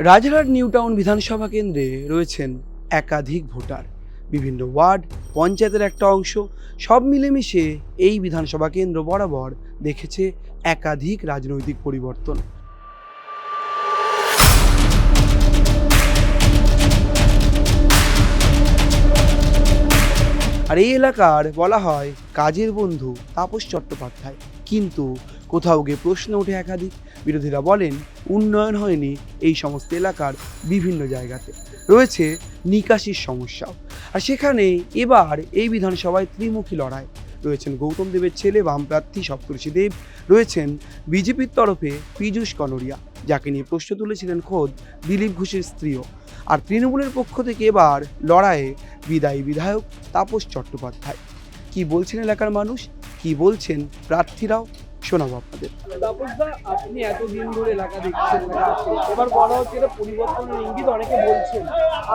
Rajarhat new town বিধানসভা কেন্দ্রে রয়েছেন একাধিক ভোটার, বিভিন্ন ওয়ার্ড, পঞ্চায়েতের একটা অংশ, সব মিলেমিশে এই বিধানসভা কেন্দ্র বরাবর দেখেছে একাধিক রাজনৈতিক পরিবর্তন। আর এই এলাকার বলা হয় কাজের বন্ধু তাপস চট্টোপাধ্যায়, কিন্তু কোথাও গিয়ে প্রশ্ন ওঠে একাধিক। বিরোধীরা বলেন উন্নয়ন হয়নি এই সমস্ত এলাকার বিভিন্ন জায়গাতে, রয়েছে নিকাশির সমস্যাও। আর সেখানে এবার এই বিধানসভায় ত্রিমুখী লড়াই। রয়েছেন গৌতম দেবের ছেলে বাম প্রার্থী সপ্তর্ষি দেব, রয়েছেন বিজেপির তরফে পীযূষ কনোরিয়া, যাকে নিয়ে প্রশ্ন তুলেছিলেন খোদ দিলীপ ঘোষের স্ত্রীও। আর তৃণমূলের পক্ষ থেকে এবার লড়াইয়ে বিদায়ী বিধায়ক তাপস চট্টোপাধ্যায়। কি বলছেন এলাকার মানুষ, কি বলছেন প্রার্থীরাও, শোনাবো আপনাদের। তাপসদা, আপনি এতদিন ধরে এলাকা দেখছেন, এবার বলা হচ্ছে এটা পরিবর্তনের ইঙ্গিত অনেকে বলছেন,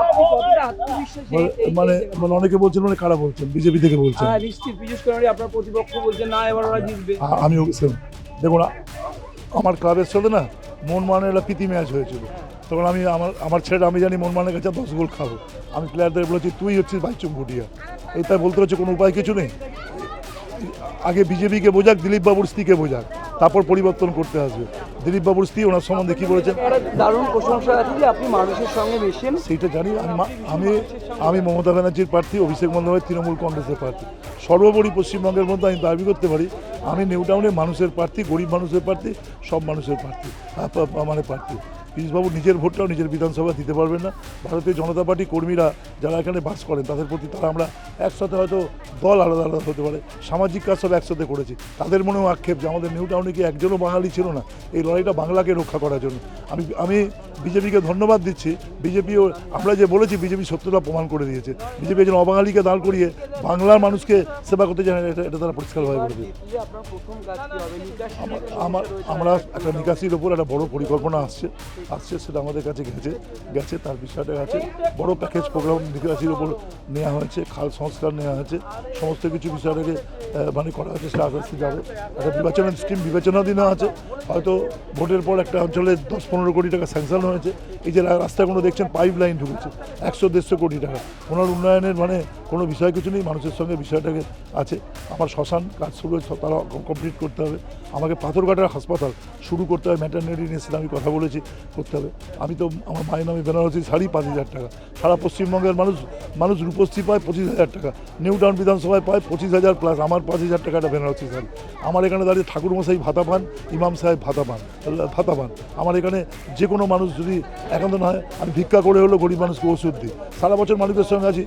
আপনি কতটা আত্মবিশ্বাসী? মানে অনেকে বলছেন, মানে কারা বলছেন? বিজেপি থেকে বলছেন? হ্যাঁ, নিশ্চিত পীযূষ কনোরিয়া আপনার প্রতিপক্ষ বলছেন না এবার ওরা জিতবে। আমি দেখুন, আমার ক্লাবের সাথে না মোহনবাগানের একটা প্রীতি ম্যাচ হয়েছিল, তখন আমি আমার ছেলেটা, আমি জানি মোহনবাগানের কাছে 10 গোল খাবো। আমি প্লেয়ারদের বলেছি তুই হচ্ছিস বাইচুং ভুটিয়া, এইটা বলতে হচ্ছে কোনো উপায় কিছু নেই। আগে বিজেপিকে বোঝাক, দিলীপ বাবুর স্ত্রীকে বোঝাক, তারপর পরিবর্তন করতে আসবে। দিলীপ বাবুর স্ত্রী ওনার সম্বন্ধে কি বলেছেন? দারুণ প্রশংসা আছে যে আপনি মানুষের সঙ্গে মেশেন, সেইটা জানি। আমি মমতা ব্যানার্জির প্রার্থী, অভিষেক বন্দ্যোপাধ্যায় তৃণমূল কংগ্রেসের প্রার্থী। সর্বোপরি পশ্চিমবঙ্গের মধ্যে আমি দাবি করতে পারি আমি নিউ টাউনে মানুষের প্রার্থী, গরিব মানুষের প্রার্থী, সব মানুষের প্রার্থী, প্রার্থী। পীযূষবাবু নিজের ভোটটাও নিজের বিধানসভা দিতে পারবেন না। ভারতীয় জনতা পার্টি কর্মীরা যারা এখানে বাস করেন তাদের প্রতি তারা আমরা একসাথে, হয়তো দল আলাদা আলাদা হতে পারে, সামাজিক কাজ সব একসাথে করেছি, তাদের মনেও আক্ষেপ যে আমাদের নিউ টাউনে কি একজনও বাঙালি ছিল না এই লড়াইটা বাংলাকে রক্ষা করার জন্য। আমি বিজেপিকে ধন্যবাদ দিচ্ছি। বিজেপিও, আমরা যে বলেছি বিজেপি সত্যতা প্রমাণ করে দিয়েছে। বিজেপি একজন অবাঙালিকে দাঁড় করিয়ে বাংলার মানুষকে সেবা করতে চান, এটা তারা পরিষ্কারভাবে করে দিয়েছে। আমরা একটা নিকাশির ওপর একটা বড় পরিকল্পনা আসছে, সেটা আমাদের কাছে গেছে তার বিষয়টা আছে। বড় প্যাকেজ প্রোগ্রাম নিকাশির ওপর নেওয়া হয়েছে, খাল সংস্কার নেওয়া হয়েছে, সমস্ত কিছু বিষয়টাকে মানে করা হয়েছে, সেটা আস্তে আস্তে যাবে। একটা নির্বাচনের স্কিম বিবেচনাধীন আছে, হয়তো ভোটের পর একটা অঞ্চলে 10-15 কোটি টাকা স্যাংশন হয়েছে। এই যে রাস্তাগুলো দেখছেন, পাইপ লাইন ঢুকেছে 100-150 কোটি টাকা। ওনার উন্নয়নের মানে কোনো বিষয় কিছু নেই, মানুষের সঙ্গে বিষয়টাকে আছে। আমার শ্মশান কাজ শুরু হয়েছে, তারা কমপ্লিট করতে হবে। আমাকে পাথরঘাটার হাসপাতাল শুরু করতে হবে, ম্যাটারনিটি নিয়ে সেটা আমি কথা বলেছি, করতে হবে। আমি তো আমার মায়ের নামে বেনারসি শাড়ি 5,000 টাকা। সারা পশ্চিমবঙ্গের মানুষ রূপশ্রী পায় 25,000 টাকা, নিউ টাউন বিধানসভায় পায় 25,000 প্লাস, আমার 5,000 টাকাটা বেনারসি শাড়ি। আমার এখানে দাঁড়িয়ে ঠাকুরমশাই ভাতা পান, ইমাম সাহেব ভাতা পান। আমার এখানে যে কোনো মানুষ যদি একান্ত না হয়, আমি ভিক্ষা করে হলো গরিব মানুষকে ওষুধ দিই। সারা বছর মানুষের সঙ্গে আছি,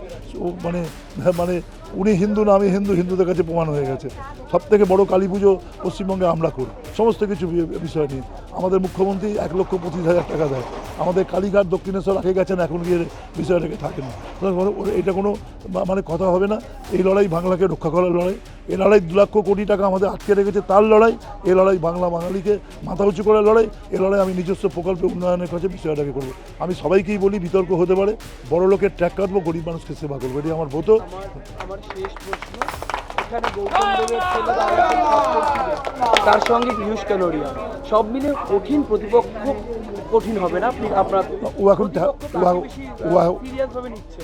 মানে উনি হিন্দু না আমি হিন্দু, হিন্দুদের কাছে প্রমাণ হয়ে গেছে। সবথেকে বড় কালী পুজো পশ্চিমবঙ্গে আমরা করি, সমস্ত কিছু বিষয় নিয়ে। আমাদের মুখ্যমন্ত্রী 1,25,000 টাকা দেয়। আমাদের কালীঘাট দক্ষিণেশ্বর আগে গেছেন, এখন গিয়ে বিষয়টাকে থাকে না। এটা কোনো মানে কথা হবে না। এই লড়াই বাংলাকে রক্ষা করার লড়াই। এই লড়াই 2 লাখ কোটি টাকা আমাদের আটকে রেখেছে, তার লড়াই। এই লড়াই বাঙালিকে মাথা উঁচু করার লড়াই। এই লড়াই আমি নিজস্ব প্রকল্পে উন্নয়নের কাছে বিষয়টাকে করবো। আমি সবাইকেই বলি বিতর্ক হতে পারে, বড় লোকের ট্র্যাক কাটবো, গরিব মানুষকে সেবা করবো, এটি আমার ব্রত। আমার শেষ প্রশ্ন, এখানে গৌতম দেবের ছেলে তার সঙ্গে পীযূষ কনোরিয়া, সব মিলে কঠিন প্রতিপক্ষ, কঠিন হবে না? আপনার ও এখন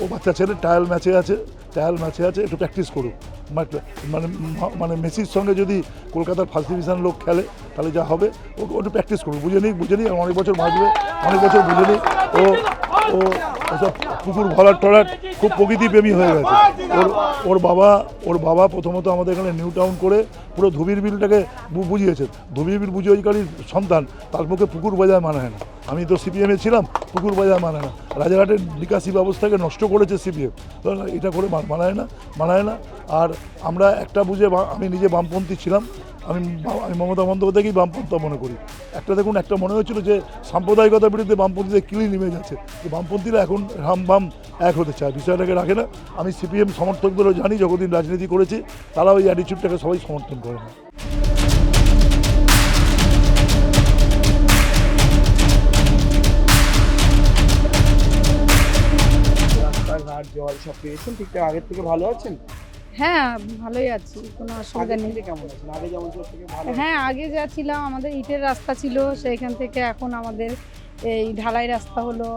ও বাচ্চা ছেলে ট্রায়াল ম্যাচে আছে, একটু প্র্যাকটিস করুক। মানে মেসির সঙ্গে যদি কলকাতার ফার্স্ট ডিভিশন লোক খেলে তাহলে যা হবে, ও একটু প্র্যাকটিস করুক, বুঝে নিক, অনেক বছর বাঁচবে, অনেক বছর বুঝে নিক। ও ওসব পুকুর ভরাট টরাট খুব প্রকৃতিপ্রেমী হয়ে গেছে। ওর বাবা প্রথমত আমাদের এখানে নিউ টাউন করে পুরো ধুবির বিলটাকে বুঝিয়েছে। ধুবির বিল বুঝিয়েকারীর সন্তান, তার মুখে পুকুর বাজায় মানায় না। আমি তো সিপিএমে ছিলাম, পুকুর বাজায় মানায় না। রাজারহাটের নিকাশি ব্যবস্থাকে নষ্ট করেছে সিপিএম, এটা করে মানায় না। আর আমরা একটা বুঝে, আমি নিজে বামপন্থী ছিলাম, আমি মমতা বন্দ্যোপাধ্যায়কেই বামপন্থা মনে করি। দেখুন, একটা মনে হচ্ছিল যে সাম্প্রদায়িকতার বিরুদ্ধে বামপন্থীদের কিলি নেমে যাচ্ছে, বামপন্থীরা এখন বাম এক হতে চায়, বিষয়টাকে রাখে না। আমি সিপিএম সমর্থকদেরও জানি, যতদিন রাজনীতি করেছি তারা ওই অ্যাটিচিউডটাকে সবাই সমর্থন করে না। রাস্তাঘাট জল সব পেয়েছেন ঠিকঠাক? আগের থেকে ভালো আছেন? হ্যাঁ, ভালোই আছি, কোনো অসুবিধা নেই। কেমন আছেন? আগে যেমন ছিল থেকে ভালো? হ্যাঁ, আগে যা ছিলাম, আমাদের ইটের রাস্তা ছিল, সেইখান থেকে এখন আমাদের এই ঢালাই রাস্তা হলো,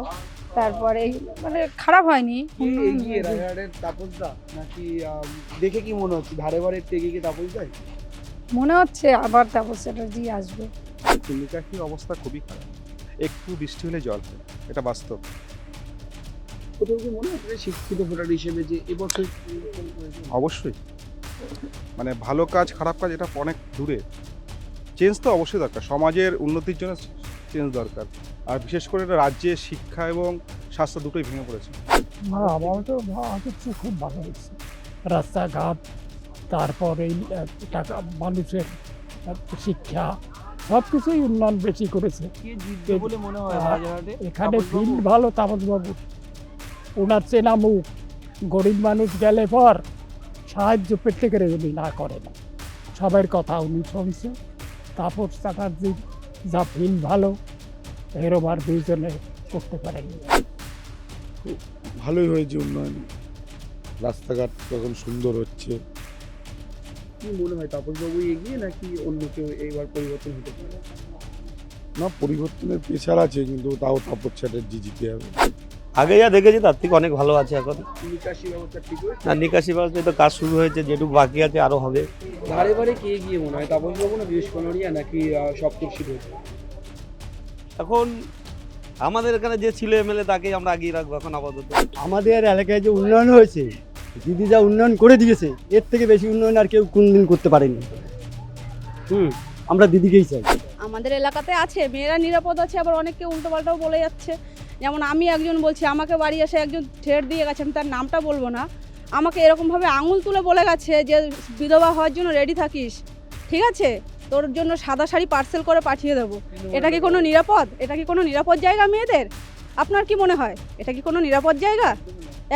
তারপরে এই মানে খারাপ হয়নি। কে এগিয়ে রাজারহাটের তাপসদা নাকি দেখে কি মনে হচ্ছে ধারে বারে একটু এগিয়ে কি তাপসদাই? মনে হচ্ছে আবার তাপস চ্যাটার্জি আসবে। নিকাশির অবস্থা খুবই খারাপ, একটু বৃষ্টি হলে জল হয়, এটা বাস্তব। কোথাও কি মনে হচ্ছে শিক্ষিত ভোটার হিসেবে যে এবছর পরিবর্তন হয়েছে? অবশ্যই, মানে ভালো কাজ খারাপ কাজ এটা অনেক দূরে। চেঞ্জ তো অবশ্যই দরকার, সমাজের উন্নতির জন্য চেঞ্জ দরকার। আর বিশেষ করে এটা রাজ্যের শিক্ষা এবং স্বাস্থ্য দুটোই ভেঙে পড়েছে। না, আমার তো আগের চেয়ে খুব ভালো হয়েছে। রাস্তাঘাট, তারপর এই টাকা মানুষের শিক্ষা, সব কিছুই উন্নয়ন বেশি করেছে। কে জিতবে বলে মনে হয় রাজারহাটে? এখানে তাপসবাবু? ফিল্ড ভালো তাপসবাবু, ওনার চেনা মুখ, গরিব মানুষ গেলে পর সাহায্য পেতে করে উনি না করে না, সবার কথা উনি শুনছে। তাপস চ্যাটার্জির যা ফিল্ড ভালো, এরম আর দুইজনে করতে পারেনি। ভালোই হয়েছে উন্নয়ন, রাস্তাঘাট এখন সুন্দর হচ্ছে। কি মনে হয় তাপসবাবু এগিয়ে নাকি অন্য কেউ এইবার পরিবর্তন হতে পারে? না, পরিবর্তনের প্রেশার আছে, কিন্তু তাও তাপস চ্যাটার্জি জিতে যাবে। আগে যা দেখেছি তার থেকে অনেক ভালো আছে এখন। নিকাশি ব্যবস্থা ঠিক হয়েছে? না, নিকাশি ব্যবস্থায় তো কাজ শুরু হয়েছে, যেটুকু বাকি আছে আরও হবে। ধারে বারে কে এগিয়ে মনে হয় তাপসবাবু না বিশেষ কনোরিয়া নাকি সপ্তর্ষি রয়েছে? এখন আমাদের এখানে যে ছিল এমএলএ তাকেই আমরা আগিয়ে রাখবো এখন আপাতত। আমাদের এলাকায় যে উন্নয়ন হয়েছে, দিদি যা উন্নয়ন করে দিয়েছে, এর থেকে বেশি উন্নয়ন আর কেউ কোনদিন করতে পারেনি। আমরা দিদিকেই চাই। আমাদের এলাকাতে আছে, মেয়েরা নিরাপদ আছে, আবার অনেককে উল্টোপাল্টাও বলে যাচ্ছে। যেমন আমি একজন বলছি, আমাকে বাড়ি এসে একজন ঠেট দিয়ে গেছে, আমি তার নামটা বলবো না, আমাকে এরকমভাবে আঙুল তুলে বলে গেছে যে বিধবা হওয়ার জন্য রেডি থাকিস, ঠিক আছে, তোর জন্য সাদা শাড়ি পার্সেল করে পাঠিয়ে দেবো। এটা কি কোনো নিরাপদ? এটা কি কোনো নিরাপদ জায়গা মেয়েদের? আপনার কি মনে হয় এটা কি কোনো নিরাপদ জায়গা?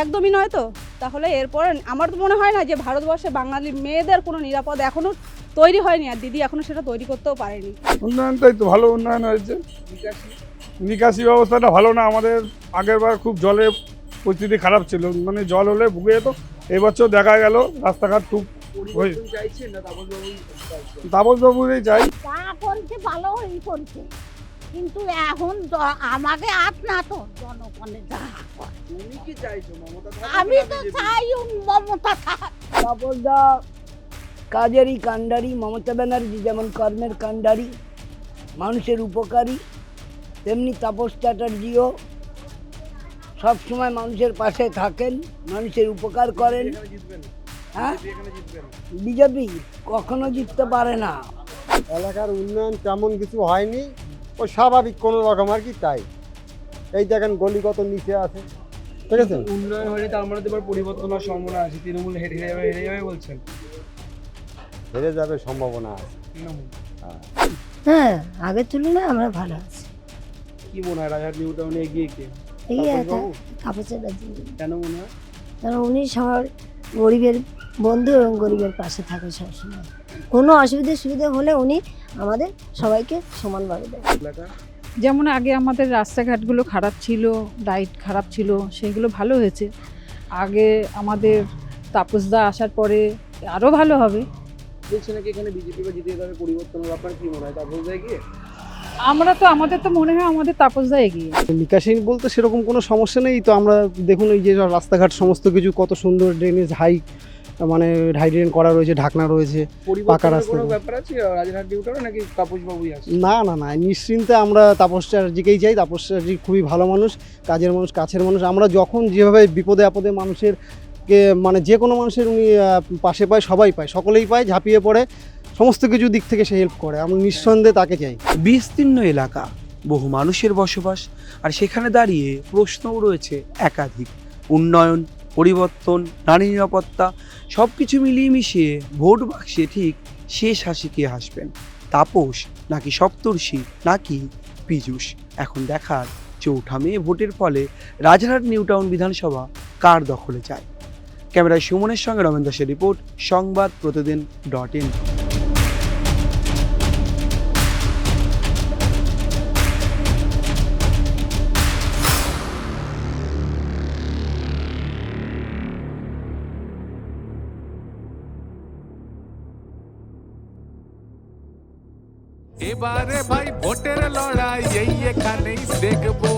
একদমই নয় তো। তাহলে এরপর আমার তো মনে হয় না যে ভারতবর্ষে বাঙালি মেয়েদের কোনো নিরাপদ এখনও তৈরি হয়নি, আর দিদি এখনও সেটা তৈরি করতেও পারেনি। উন্নয়নটাই তো ভালো উন্নয়ন হয়েছে। নিকাশি ব্যবস্থাটা ভালো না, আমাদের আগের বার খুব জলের পরিস্থিতি খারাপ ছিল, মানে জল হলে ভুগে যেত। এবছর দেখা গেল রাস্তাঘাট খুব পরিবর্তন চাইছেন না তাপসবাবুই চাইছেন? তাপসবাবুরই চাই। তা করছে ভালোই করছে, কিন্তু এখন আমাকে আট না তো জনগণের যা করে। তুমি কি চাইছো মমতা? আমি তো চাই মমতা থাক। তাপসদা কাজেরই কাণ্ডারি, মমতা ব্যানার্জি যেমন কর্মের কাণ্ডারি, মানুষের উপকারী, তেমনি তাপস চ্যাটার্জিও সবসময় মানুষের পাশে থাকেন, মানুষের উপকার করেন। হ্যাঁ, বিজেপি কখনো জিততে পারে না। এলাকার উন্নয়ন তেমন কিছু হয়নি, ও স্বাভাবিক কোনো রকম আর কি। তাই এই দেখেন গলি কত নিচে আছে, ঠিক আছে। উন্নয়ন হয়নি তার মানে তো এবার পরিবর্তন হওয়ার সম্ভাবনা আছে। তৃণমূল হেরে যাবে বলছেন? হেরে যাবে সম্ভাবনা আছে। হ্যাঁ, আগের তুলনায় আমরা ভালো আছি। কি মনে হয় রাজারহাট নিউ টাউনে এগিয়ে কে? এই তাপসবাবু? তাপস চ্যাটার্জি, কেন মনে হয়? কারণ উনি সবার গরিবের বন্ধু এবং গরিবের পাশে থাকে সবসময়। কোনো সুবিধা হলে উনি আমাদের সবাইকে সমানভাবে দেয়। এলাকা যেমন আগে আমাদের রাস্তাঘাটগুলো খারাপ ছিল, লাইট খারাপ ছিল, সেগুলো ভালো হয়েছে। আগে আমাদের তাপসদা আসার পরে আরও ভালো হবে। বলছে নাকি এখানে বিজেপি বা জিতে যাবে পরিবর্তন হবে, আপনার কি মনে হয় তাপসদা এগিয়ে? আমাদের তো মনে হয় আমাদের তাপসদা এগিয়ে। নিকাশি বলতে সেরকম কোনো সমস্যা নেই তো। আমরা দেখুন এই যে রাস্তাঘাট সমস্ত কিছু কত সুন্দর, ড্রেনেজ হাই, মানে হাই ড্রেন করা রয়েছে, ঢাকনা রয়েছে। পরিবর্তনের রাস্তা। কোনো ব্যাপার আছে রাজারহাট নিউ টাউনে নাকি তাপসবাবুই আছে? না না না, নিশ্চিন্তে আমরা তাপস চ্যাটার্জিকেই চাই। তাপস চ্যাটার্জি খুবই ভালো মানুষ, কাজের মানুষ, কাছের মানুষ। আমরা যখন যেভাবে বিপদে আপদে মানুষের মানে যে কোনো মানুষের উনি পাশে পায়, সবাই পায়, সকলেই পায়, ঝাঁপিয়ে পড়ে, সমস্ত কিছু দিক থেকে সে হেল্প করে। আমরা নিঃসন্দেহে তাকে চাই। বিস্তীর্ণ এলাকা, বহু মানুষের বসবাস, আর সেখানে দাঁড়িয়ে প্রশ্নও রয়েছে একাধিক। উন্নয়ন, পরিবর্তন, নারী নিরাপত্তা সব কিছু মিলিয়ে মিশিয়ে ভোট বাক্সে ঠিক শেষ হাসি কে হাসবেন, তাপস নাকি সপ্তর্ষি নাকি পীযূষ? এখন দেখার 4 মে ভোটের ফলে রাজারহাট নিউ টাউন বিধানসভা কার দখলে যায়। ক্যামেরায় সুমনের সঙ্গে রমেন দাসের রিপোর্ট, সংবাদ প্রতিদিন.in। এবারে ভাই ভোটের লড়াই এই এখানেই দেখবো